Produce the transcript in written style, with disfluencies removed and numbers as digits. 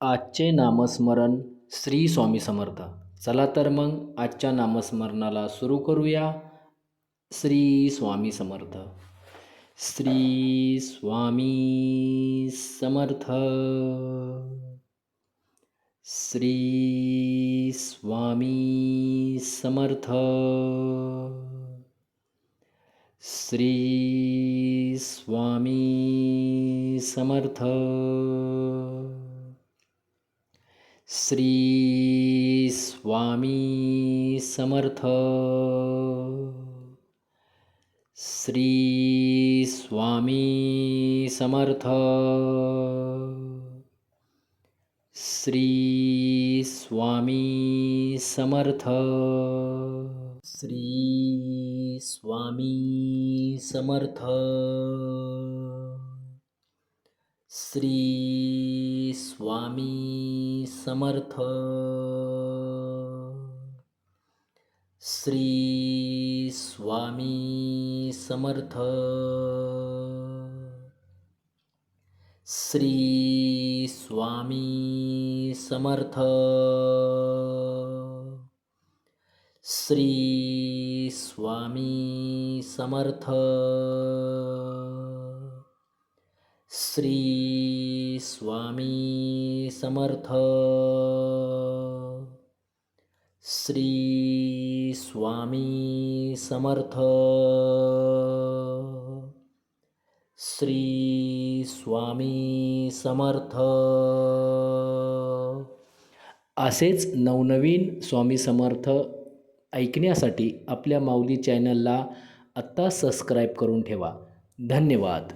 आजचे नामस्मरण श्री स्वामी समर्थ. चला तर मग आजच्या नामस्मरणाला सुरू करूया. श्री स्वामी समर्थ. श्री स्वामी समर्थ. श्री स्वामी समर्थ. श्री स्वामी समर्थ. श्री स्वामी समर्थ. श्री स्वामी समर्थ. श्री स्वामी समर्थ. श्री स्वामी समर्थ. श्री स्वामी समर्थ. श्री स्वामी समर्थ. श्री स्वामी समर्थ. श्री स्वामी समर्थ. श्री स्वामी समर्थ. श्री स्वामी समर्थ. श्री स्वामी समर्थ. असेच नवनवीन स्वामी समर्थ ऐकण्यासाठी आपल्या माऊली चॅनलला आत्ता सबस्क्राईब करून ठेवा. धन्यवाद.